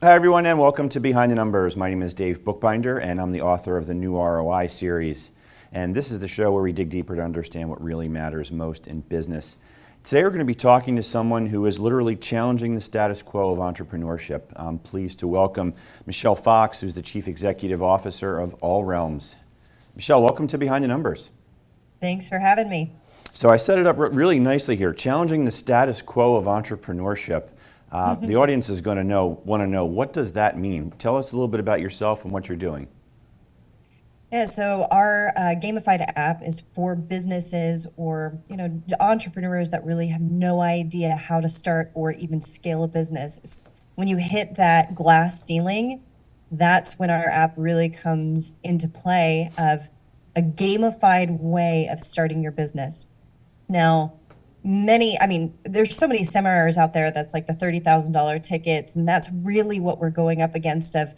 Hi everyone and welcome to Behind the Numbers. My name is Dave Bookbinder and I'm the author of the New ROI series. And this is the show where we dig deeper to understand what really matters most in business. Today we're going to be talking to someone who is literally challenging the status quo of entrepreneurship. I'm pleased to welcome Michelle Fox, who's the Chief Executive Officer of AllRealms. Michelle, welcome to Behind the Numbers. Thanks for having me. So I set it up really nicely here, challenging the status quo of entrepreneurship. The audience is going to want to know, what does that mean? Tell us a little bit about yourself and what you're doing. Yeah, so our gamified app is for businesses or entrepreneurs that really have no idea how to start or even scale a business. When you hit that glass ceiling, that's when our app really comes into play of a gamified way of starting your business. Now, there's so many seminars out there that's like the $30,000 tickets, and that's really what we're going up against of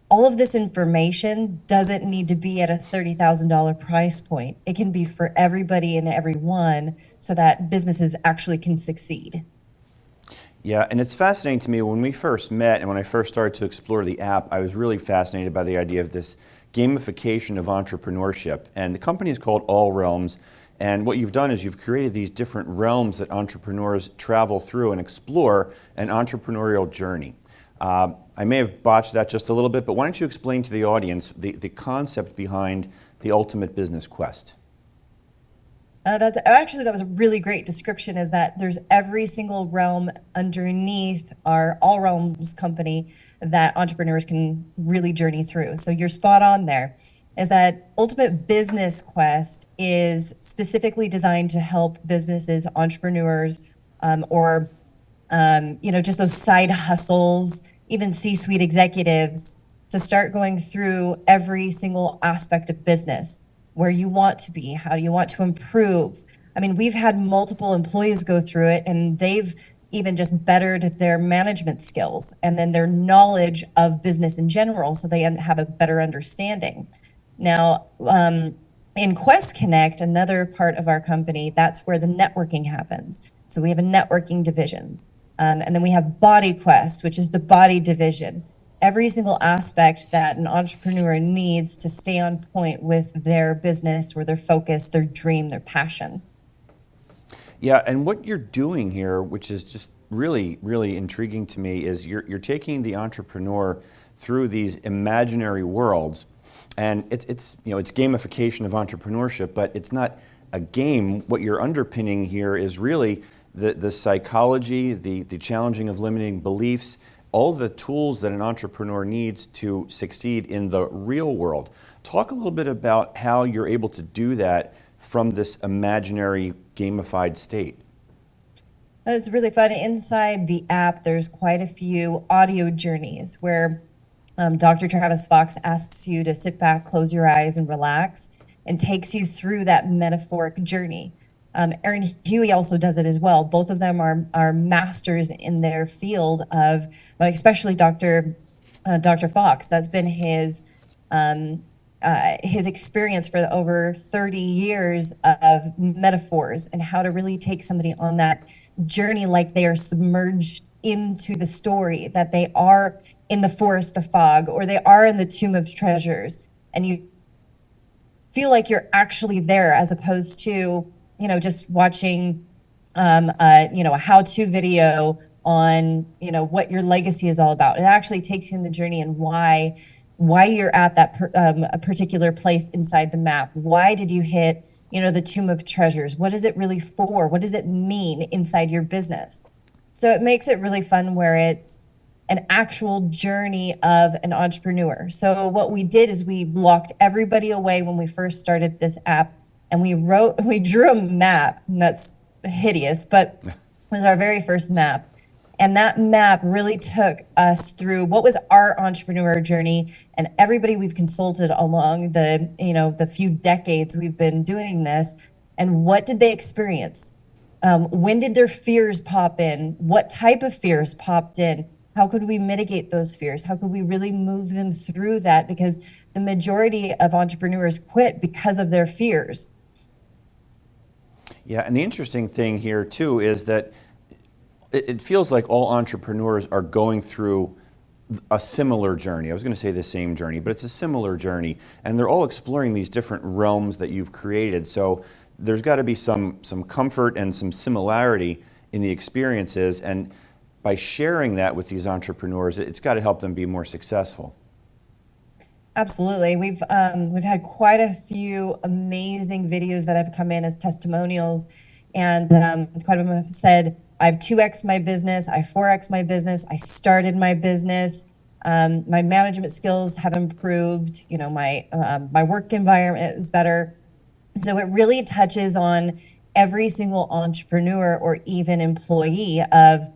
all of this information doesn't need to be at a $30,000 price point. It can be for everybody and everyone so that businesses actually can succeed. Yeah, and it's fascinating to me when we first met and when I first started to explore the app, I was really fascinated by the idea of this gamification of entrepreneurship. And the company is called AllRealms. And what you've done is you've created these different realms that entrepreneurs travel through and explore an entrepreneurial journey. I may have botched that just a little bit, but why don't you explain to the audience the concept behind the ultimate business quest? That was a really great description, is that there's every single realm underneath our All Realms company that entrepreneurs can really journey through. So you're spot on there. Is that ultimate business quest is specifically designed to help businesses, entrepreneurs, or just those side hustles, even C-suite executives, to start going through every single aspect of business, where you want to be, how do you want to improve. I mean, we've had multiple employees go through it, and they've even just bettered their management skills and then their knowledge of business in general, so they have a better understanding. Now, in Quest Connect, another part of our company, that's where the networking happens. So we have a networking division. And then we have Body Quest, which is the body division. Every single aspect that an entrepreneur needs to stay on point with their business or their focus, their dream, their passion. Yeah, and what you're doing here, which is just really, really intriguing to me, is you're taking the entrepreneur through these imaginary worlds, and it's gamification of entrepreneurship, but it's not a game. What you're underpinning here is really the psychology, the challenging of limiting beliefs, all the tools that an entrepreneur needs to succeed in the real world. Talk a little bit about how you're able to do that from this imaginary gamified state. It's really fun. Inside the app, there's quite a few audio journeys where Dr. Travis Fox asks you to sit back, close your eyes, and relax, and takes you through that metaphoric journey. Aaron Huey also does it as well. Both of them are masters in their field of, especially Dr. Fox. That's been his experience for over 30 years of metaphors and how to really take somebody on that journey like they are submerged into the story, that they are in the forest of fog or they are in the tomb of treasures, and you feel like you're actually there, as opposed to just watching a how-to video on what your legacy is all about. It actually takes you in the journey and why you're at that a particular place inside the map. Why did you hit the tomb of treasures? What is it really for? What does it mean inside your business? So it makes it really fun, where it's an actual journey of an entrepreneur. So what we did is we locked everybody away when we first started this app, and we drew a map, and that's hideous, but it was our very first map. And that map really took us through what was our entrepreneur journey, and everybody we've consulted along the few decades we've been doing this, and what did they experience? When did their fears pop in? What type of fears popped in? How could we mitigate those fears? How could we really move them through that? Because the majority of entrepreneurs quit because of their fears. Yeah, and the interesting thing here too is that it feels like all entrepreneurs are going through a similar journey. I was going to say the same journey, but it's a similar journey, and they're all exploring these different realms that you've created. So there's got to be some comfort and some similarity in the experiences, and by sharing that with these entrepreneurs, it's got to help them be more successful. Absolutely. We've had quite a few amazing videos that have come in as testimonials, and quite a few have said, "I've 2x my business, I 4x my business, I started my business, my management skills have improved, you know, my work environment is better." So it really touches on every single entrepreneur or even employee of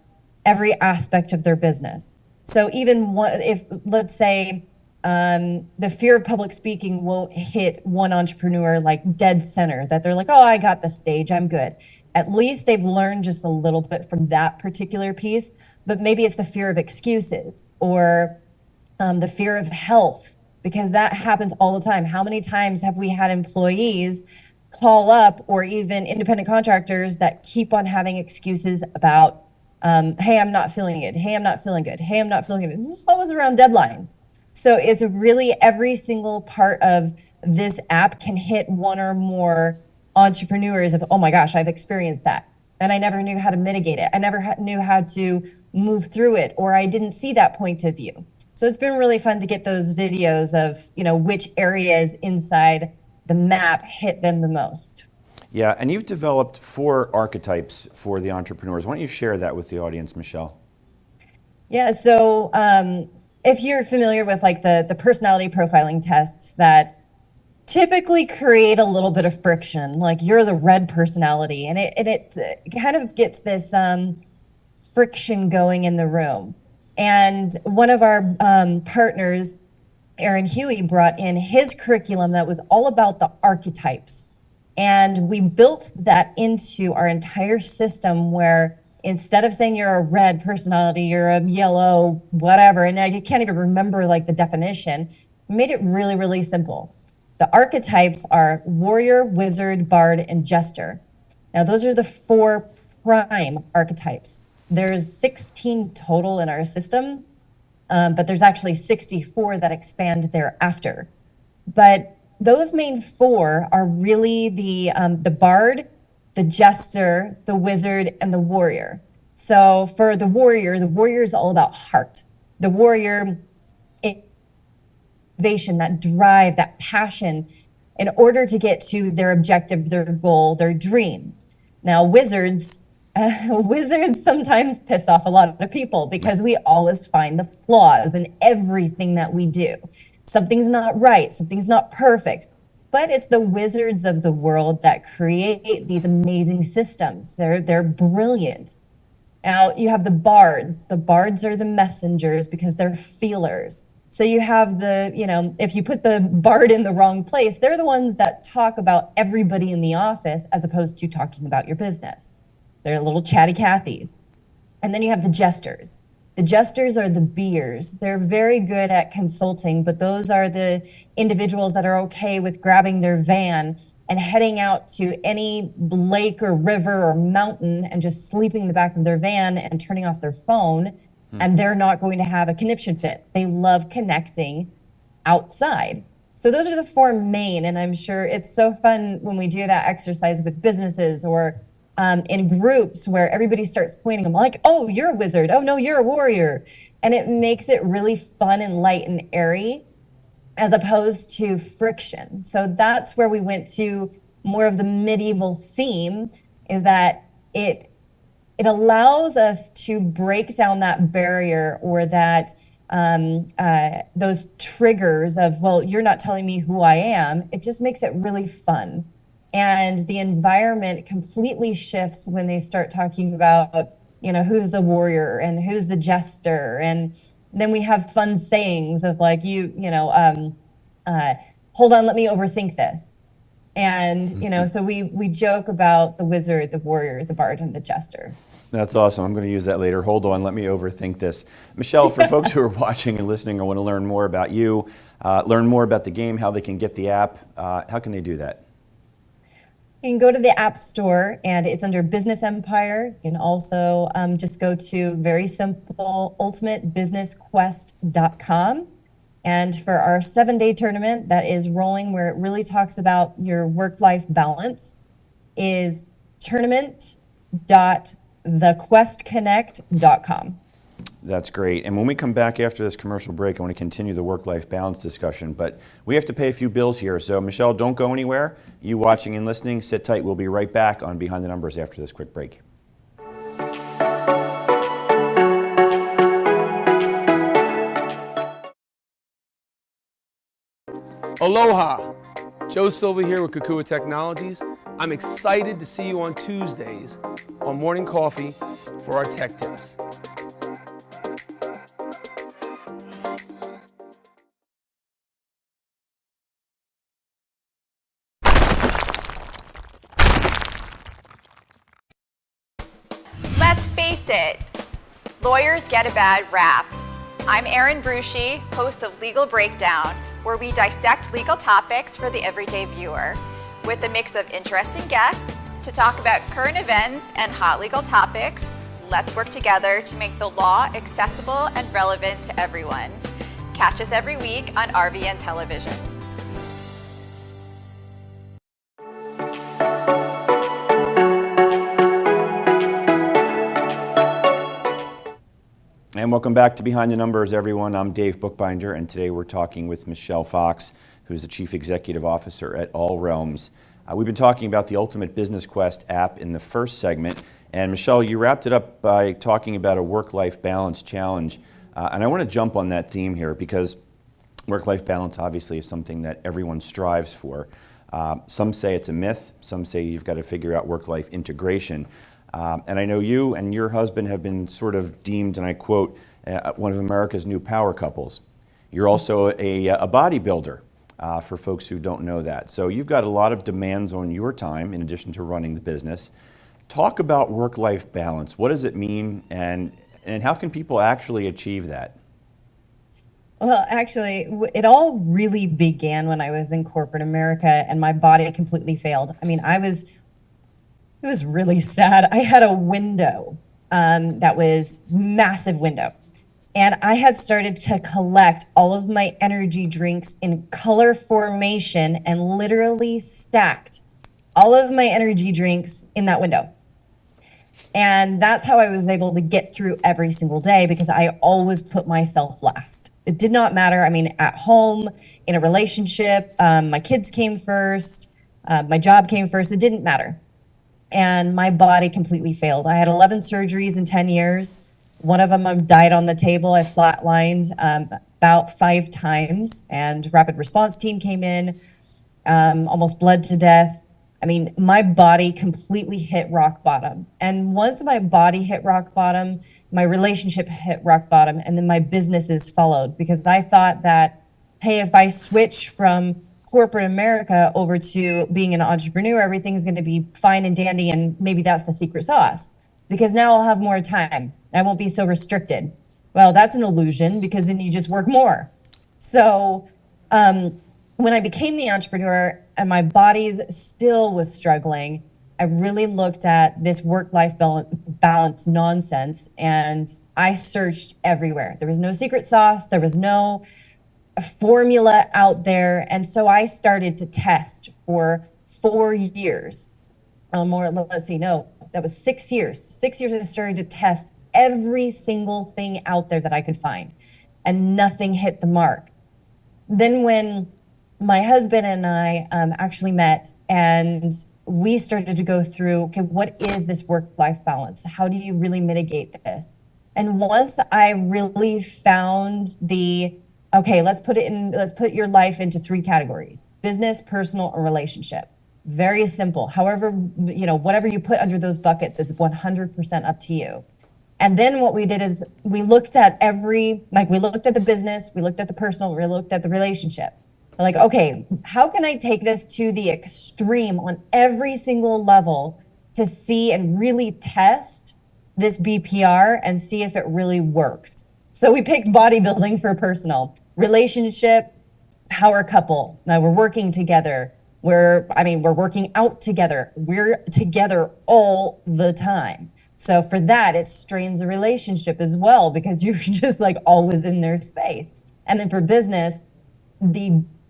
every aspect of their business. So even if, let's say, the fear of public speaking won't hit one entrepreneur like dead center, that they're like, "Oh, I got the stage, I'm good." At least they've learned just a little bit from that particular piece, but maybe it's the fear of excuses or the fear of health, because that happens all the time. How many times have we had employees call up, or even independent contractors that keep on having excuses about, "Hey, I'm not feeling it. Hey, I'm not feeling good. Hey, I'm not feeling good." And it's always around deadlines. So it's really every single part of this app can hit one or more entrepreneurs of, "Oh my gosh, I've experienced that. And I never knew how to mitigate it. I never knew how to move through it, or I didn't see that point of view." So it's been really fun to get those videos of, you know, which areas inside the map hit them the most. Yeah, and you've developed 4 archetypes for the entrepreneurs. Why don't you share that with the audience, Michelle? Yeah, so if you're familiar with like the personality profiling tests that typically create a little bit of friction, like you're the red personality, and it kind of gets this friction going in the room. And one of our partners, Aaron Huey, brought in his curriculum that was all about the archetypes. And we built that into our entire system, where instead of saying you're a red personality, you're a yellow, whatever, and now you can't even remember like the definition, we made it really, really simple. The archetypes are warrior, wizard, bard, and jester. Now, those are the 4 prime archetypes. There's 16 total in our system, but there's actually 64 that expand thereafter. But those main 4 are really the bard, the jester, the wizard, and the warrior. So for the warrior is all about heart. The warrior, motivation, that drive, that passion, in order to get to their objective, their goal, their dream. Now, wizards sometimes piss off a lot of people because we always find the flaws in everything that we do. Something's not right, something's not perfect. But it's the wizards of the world that create these amazing systems. They're brilliant. Now you have the bards. The bards are the messengers because they're feelers. So you have if you put the bard in the wrong place, they're the ones that talk about everybody in the office as opposed to talking about your business. They're little chatty Cathys. And then you have the jesters. The jesters are the beers. They're very good at consulting, but those are the individuals that are okay with grabbing their van and heading out to any lake or river or mountain and just sleeping in the back of their van and turning off their phone. And they're not going to have a conniption fit. They love connecting outside. So those are the 4 main, and I'm sure it's so fun when we do that exercise with businesses or in groups where everybody starts pointing. I'm like, "Oh, you're a wizard. Oh, no, you're a warrior." And it makes it really fun and light and airy as opposed to friction. So that's where we went to more of the medieval theme, is that it allows us to break down that barrier or that those triggers of, "Well, you're not telling me who I am." It just makes it really fun. And the environment completely shifts when they start talking about, who's the warrior and who's the jester. And then we have fun sayings of like, "Hold on, let me overthink this." And, so we joke about the wizard, the warrior, the bard, and the jester. That's awesome. I'm going to use that later. Hold on, let me overthink this. Michelle, for folks who are watching and listening or want to learn more about you, learn more about the game, how they can get the app, how can they do that? You can go to the App Store and it's under Business Empire. You can also just go to very simple ultimatebusinessquest.com. And for our 7-day tournament that is rolling, where it really talks about your work-life balance, is tournament.thequestconnect.com. That's great. And when we come back after this commercial break, I want to continue the work-life balance discussion, but we have to pay a few bills here. So Michelle, don't go anywhere. You watching and listening, sit tight. We'll be right back on Behind the Numbers after this quick break. Aloha! Joe Silva here with Kukua Technologies. I'm excited to see you on Tuesdays on Morning Coffee for our tech tips. Let's face it, lawyers get a bad rap. I'm Erin Brucey, host of Legal Breakdown, where we dissect legal topics for the everyday viewer, with a mix of interesting guests to talk about current events and hot legal topics. Let's work together to make the law accessible and relevant to everyone. Catch us every week on RVN Television. And welcome back to Behind the Numbers, everyone. I'm Dave Bookbinder, and today we're talking with Michelle Fox, who's the Chief Executive Officer at AllRealms. We've been talking about the Ultimate Business Quest app in the first segment, and Michelle, you wrapped it up by talking about a work-life balance challenge. And I want to jump on that theme here because work-life balance obviously is something that everyone strives for. Some say it's a myth, some say you've got to figure out work-life integration. And I know you and your husband have been sort of deemed, and I quote, one of America's new power couples. You're also a bodybuilder, for folks who don't know that. So you've got a lot of demands on your time in addition to running the business. Talk about work-life balance. What does it mean, and how can people actually achieve that? Well, actually, it all really began when I was in corporate America and my body completely failed. I mean, it was really sad. I had a window that was massive window. And I had started to collect all of my energy drinks in color formation and literally stacked all of my energy drinks in that window. And that's how I was able to get through every single day because I always put myself last. It did not matter. I mean, at home, in a relationship, my kids came first, my job came first. It didn't matter. And my body completely failed. I had 11 surgeries in 10 years. One of them I died on the table. I flatlined about 5 times, and rapid response team came in, almost bled to death. I mean, my body completely hit rock bottom. And once my body hit rock bottom, my relationship hit rock bottom, and then my businesses followed because I thought that, hey, if I switch from corporate America over to being an entrepreneur, everything's going to be fine and dandy, and maybe that's the secret sauce because now I'll have more time. I won't be so restricted. Well, that's an illusion because then you just work more. So when I became the entrepreneur and my body still was struggling, I really looked at this work-life balance nonsense, and I searched everywhere. There was no secret sauce. There was no formula out there. And so I started to test for 4 years. Let's see, no, that was 6 years. 6 years I started to test every single thing out there that I could find, and nothing hit the mark. Then when my husband and I actually met and we started to go through, okay, what is this work-life balance? How do you really mitigate this? And once I really found okay, let's put your life into 3 categories: business, personal, or relationship. Very simple. However, whatever you put under those buckets, it's 100% up to you. And then what we did is we looked at we looked at the business, we looked at the personal, we looked at the relationship. We're like, okay, how can I take this to the extreme on every single level to see and really test this BPR and see if it really works? So we picked bodybuilding for personal, relationship, power couple. Now we're working together, We're working out together. We're together all the time. So for that, it strains the relationship as well because you're just like always in their space. And then for business,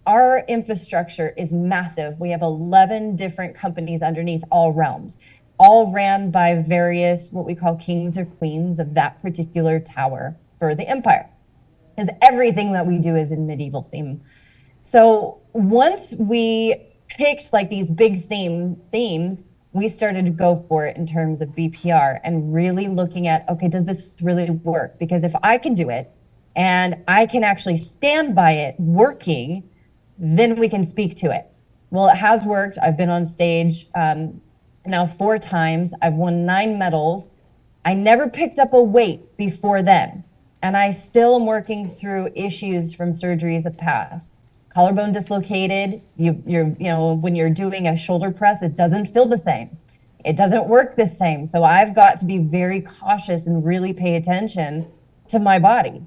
our infrastructure is massive. We have 11 different companies underneath AllRealms, all ran by various what we call kings or queens of that particular tower for the empire. Because everything that we do is in medieval theme. So once we picked like these big themes, we started to go for it in terms of BPR and really looking at, okay, does this really work? Because if I can do it and I can actually stand by it working, then we can speak to it. Well, it has worked. I've been on stage now 4 times. I've won 9 medals. I never picked up a weight before then. And I still am working through issues from surgeries of past. Collarbone dislocated, when you're doing a shoulder press, it doesn't feel the same. It doesn't work the same. So I've got to be very cautious and really pay attention to my body.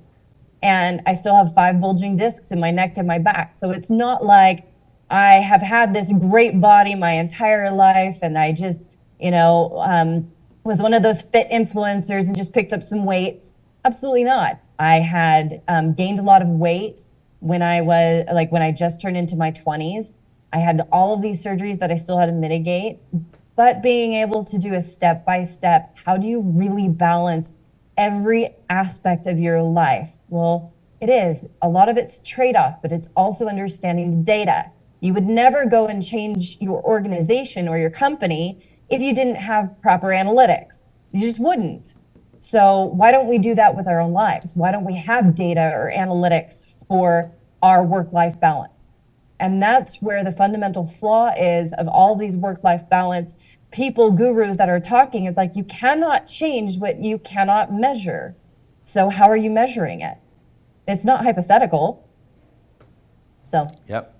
And I still have 5 bulging discs in my neck and my back. So it's not like I have had this great body my entire life and I just, was one of those fit influencers and just picked up some weights. Absolutely not. I had gained a lot of weight when I just turned into my 20s. I had all of these surgeries that I still had to mitigate, but being able to do a step-by-step, how do you really balance every aspect of your life? Well, it is. A lot of it's trade-off, but it's also understanding the data. You would never go and change your organization or your company if you didn't have proper analytics. You just wouldn't. So why don't we do that with our own lives? Why don't we have data or analytics for our work-life balance? And that's where the fundamental flaw is of all these work-life balance gurus that are talking. Is like, you cannot change what you cannot measure. So how are you measuring it? It's not hypothetical. So. Yep.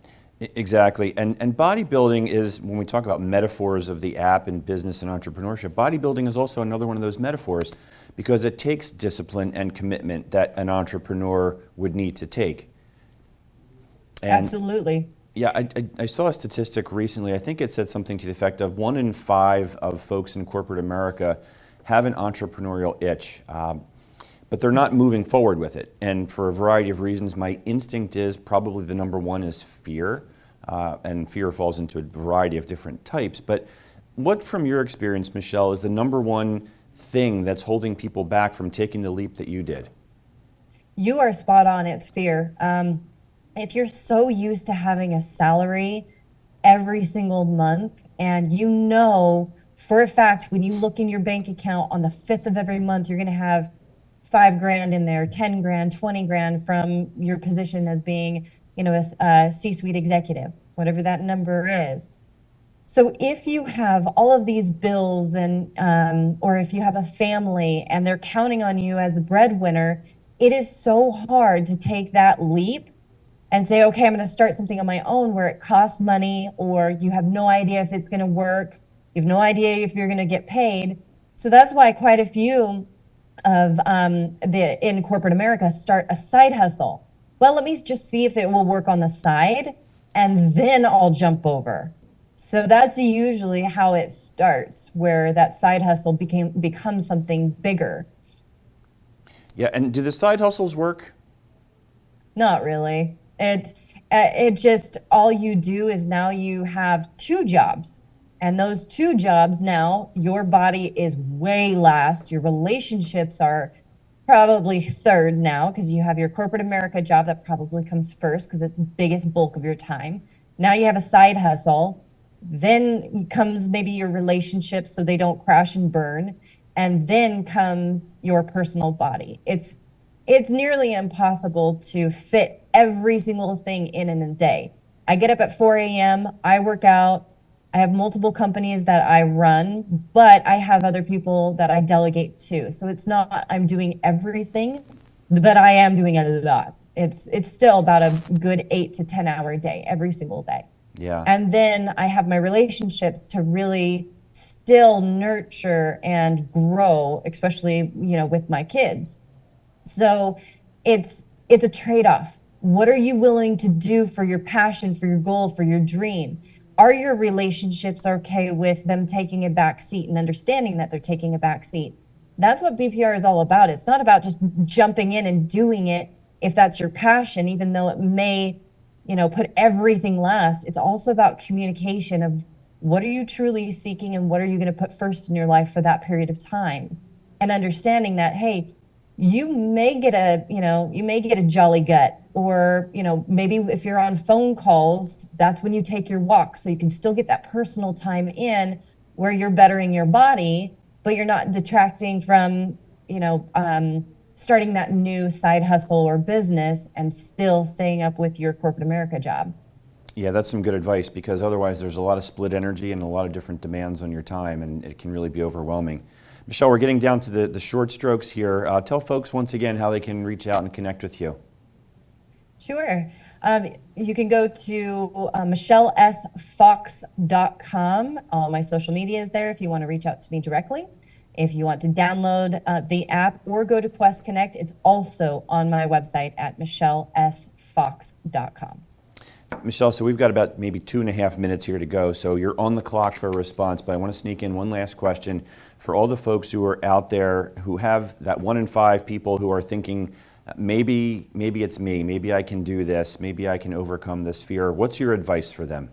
Exactly. And bodybuilding is, when we talk about metaphors of the app in business and entrepreneurship, bodybuilding is also another one of those metaphors because it takes discipline and commitment that an entrepreneur would need to take. And absolutely. Yeah, I saw a statistic recently. I think it said something to the effect of 1 in 5 of folks in corporate America have an entrepreneurial itch, but they're not moving forward with it. And for a variety of reasons, my instinct is probably the number one is fear. And fear falls into a variety of different types. But what, from your experience, Michelle, is the number one thing that's holding people back from taking the leap that you did? You are spot on. It's fear. If you're so used to having a salary every single month, and you know for a fact when you look in your bank account on the 5th of every month, you're going to have $5,000 in there, 10 grand, 20 grand from your position as being, a C-suite executive, whatever that number is. So if you have all of these bills and, or if you have a family and they're counting on you as the breadwinner, it is so hard to take that leap and say, okay, I'm going to start something on my own where it costs money, or you have no idea if it's going to work. You have no idea if you're going to get paid. So that's why quite a few of in corporate America start a side hustle. Well, let me just see if it will work on the side, and then I'll jump over. So that's usually how it starts, where that side hustle becomes something bigger. Yeah, and do the side hustles work? Not really. It just, all you do is now you have 2 jobs. And those 2 jobs now, your body is way last. Your relationships are probably third now, because you have your corporate America job that probably comes first because it's the biggest bulk of your time. Now you have a side hustle. Then comes maybe your relationships so they don't crash and burn. And then comes your personal body. It's nearly impossible to fit every single thing in a day. I get up at 4 a.m., I work out, I have multiple companies that I run, but I have other people that I delegate to. So it's not I'm doing everything, but I am doing a lot. It's still about a good 8 to 10 hour day every single day. Yeah. And then I have my relationships to really still nurture and grow, especially, with my kids. So it's a trade-off. What are you willing to do for your passion, for your goal, for your dream? Are your relationships okay with them taking a back seat and understanding that they're taking a back seat? That's what BPR is all about. It's not about just jumping in and doing it if that's your passion, even though it may, put everything last. It's also about communication of what are you truly seeking and what are you going to put first in your life for that period of time, and understanding that, hey, you may get a jolly gut, or maybe if you're on phone calls, that's when you take your walk, so you can still get that personal time in where you're bettering your body, but you're not detracting from starting that new side hustle or business and still staying up with your corporate America job. Yeah, that's some good advice, because otherwise there's a lot of split energy and a lot of different demands on your time, and it can really be overwhelming. Michelle, we're getting down to the short strokes here. Tell folks once again how they can reach out and connect with you. Sure. You can go to michellesfox.com. All my social media is there if you want to reach out to me directly. If you want to download the app or go to Quest Connect, it's also on my website at michellesfox.com. Michelle, so we've got about maybe 2.5 minutes here to go, so you're on the clock for a response, but I want to sneak in one last question for all the folks who are out there who have that 1 in 5 people who are thinking, maybe it's me, maybe I can do this, maybe I can overcome this fear. What's your advice for them?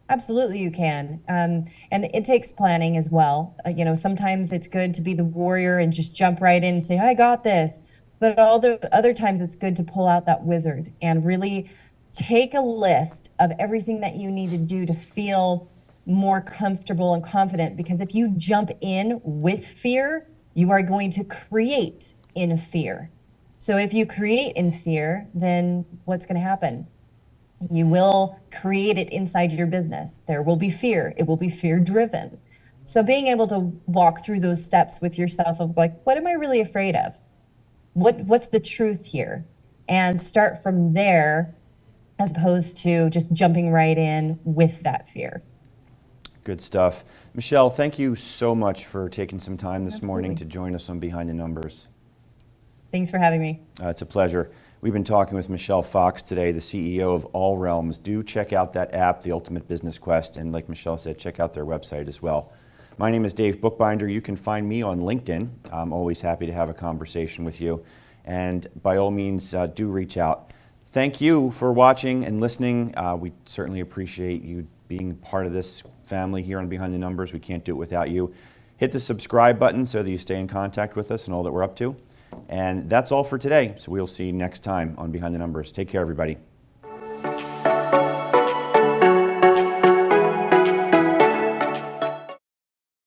Absolutely, you can. And it takes planning as well. Sometimes it's good to be the warrior and just jump right in and say, I got this. But all the other times it's good to pull out that wizard and really take a list of everything that you need to do to feel more comfortable and confident. Because if you jump in with fear, you are going to create in fear. So if you create in fear, then what's going to happen? You will create it inside your business. There will be fear. It will be fear driven. So being able to walk through those steps with yourself of like, what am I really afraid of? What's the truth here? And start from there, as opposed to just jumping right in with that fear. Good stuff. Michelle, thank you so much for taking some time this morning to join us on Behind the Numbers. Thanks for having me. It's a pleasure. We've been talking with Michelle Fox today, the CEO of AllRealms. Do check out that app, The Ultimate Business Quest, and like Michelle said, check out their website as well. My name is Dave Bookbinder. You can find me on LinkedIn. I'm always happy to have a conversation with you, and by all means, do reach out. Thank you for watching and listening. We certainly appreciate you being part of this family here on Behind the Numbers. We can't do it without you. Hit the subscribe button so that you stay in contact with us and all that we're up to. And that's all for today. So we'll see you next time on Behind the Numbers. Take care, everybody.